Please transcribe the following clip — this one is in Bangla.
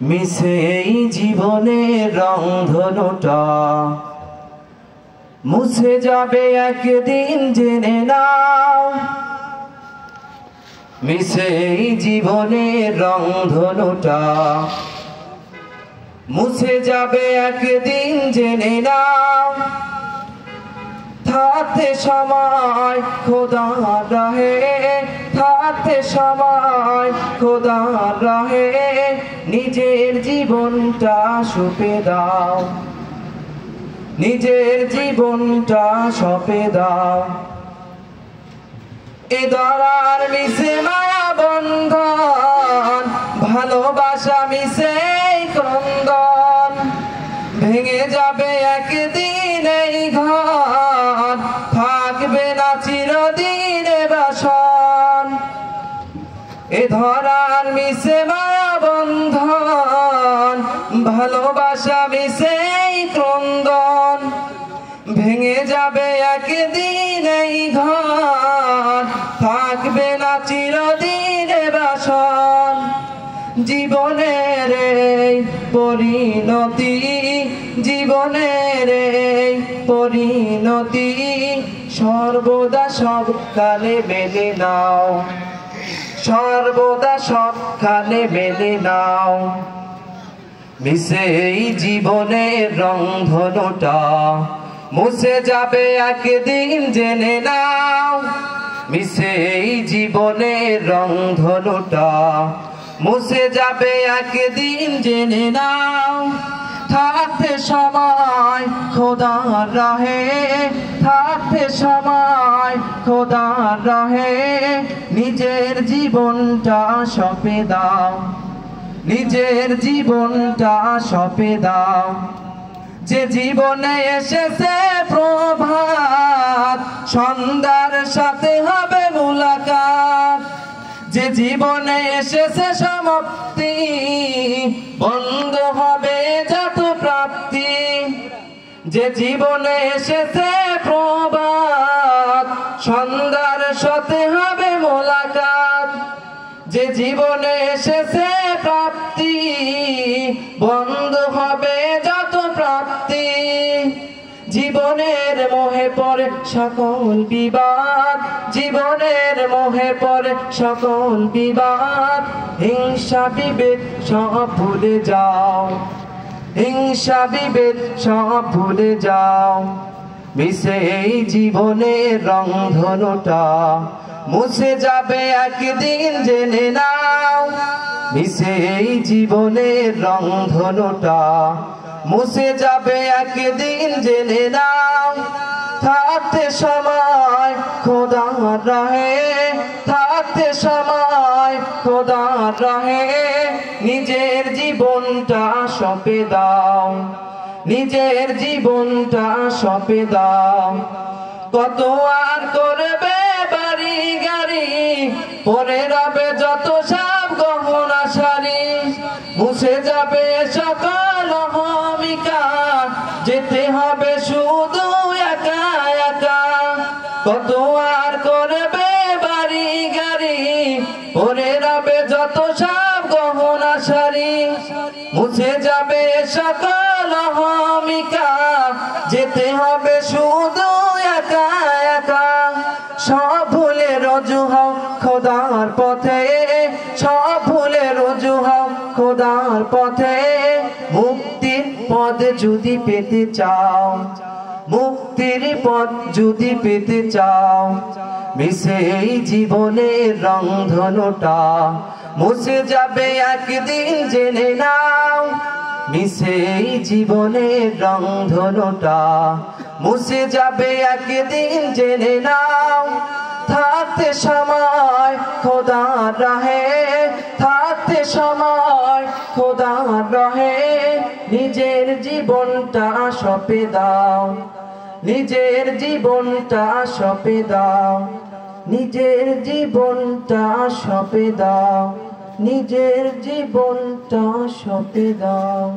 মিছে এই জীবনের রংধনুটা মুছে যাবে একদিন জেনে নাও। মিছে এই জীবনের রংধনুটা মুছে যাবে একদিন জেনে নাও। থাকতে সময় খোদার রাহে, থাকতে সময় খোদার রাহে নিজের জীবনটা সঁপে দাও, নিজের জীবনটা সঁপে দাও। এ ধরার মিছে মায়া বন্ধন, ভালোবাসা মিছে ক্রন্দন, ভেঙে যাবে একদিন এই ঘর, থাকবে না চিরদিন বাসন। এ ধরার মিছে মায়া বন্ধন, ভালোবাসা মিছে ক্রন্দন, ভেঙে যাবে একদিন এই ঘর, থাকবে না চিরদিন বাসন। জীবনের এই পরিণতি, জীবনের এই পরিণতি সর্বদা সবখানে মেনে নাও, সর্বদা সবখানে মেনে নাও। মিছে এই জীবনের রংধনুটা মুছে যাবে একদিন জেনে নাও। মিছে এই জীবনের রংধনুটা মুছে যাবে একদিন জেনে নাও। থাকতে সময় খোদার রাহে, থাকতে সময় খোদার রাহে নিজের জীবনটা সঁপে দাও, নিজের জীবনটা সঁপে দাও। যে জীবনে এসেছে প্রভাত, সন্ধ্যার সাথে হবে মুলাকাত। যে জীবনে এসেছে সমাপ্তি, বন্ধ হবে যত প্রাপ্তি। যে জীবনে এসেছে প্রভাত, সন্ধ্যার সাথে হবে মুলাকাত। যে জীবনে এসেছে প্রাপ্তি, বন্ধ হবে যত প্রাপ্তি। জীবনের মোহে পড়ে সকল বিবাদ, জীবনের মোহে পড়ে সকল বিবাদ। হিংসা বিভেদ সব ভুলে যাও, হিংসা বিভেদ সব ভুলে যাও। মিছে এই জীবনের রংধনুটা মুছে যাবে একদিন জেনে নাও। মিছে এই জীবনের রংধনুটা মুছে যাবে একদিন জেনে নাও। থাকতে সময় খোদার রাহে, থাকতে সময় খোদার রাহে নিজের জীবনটা সঁপে দাও, নিজের জীবনটা সঁপে দাও। কত আর করবে বাড়ি গাড়ি, পরে রবে যত সব গহনা শাড়ি। মুছে যাবে সকল অহমিকা, যেতে হবে শুধু একা একা। কত আর করবে বাড়ি গাড়ি, পরে রবে যত সব গহনা শাড়ি। মুছে যাবে সকল অহমিকা, যেতে হবে শুধু একা একা। সব ভুলে রজু হও খোদার পথে, সব ভুলে রজু হও খোদার পথে। মুক্তির পথ যদি পেতে চাও, মুক্তির পথ যদি পেতে চাও। মিছে এই জীবনের রংধনুটা মুছে যাবে একদিন জেনে নাও। মিছে এই জীবনের রংধনুটা মুছে যাবে একদিন জেনে নাও। থাকতে সময় খোদার রাহে, থাকতে সময় খোদার রাহে নিজের জীবনটা সঁপে দাও, নিজের জীবনটা সঁপে দাও, নিজের জীবনটা সঁপে দাও, নিজের জীবনটা সঁপে দাও।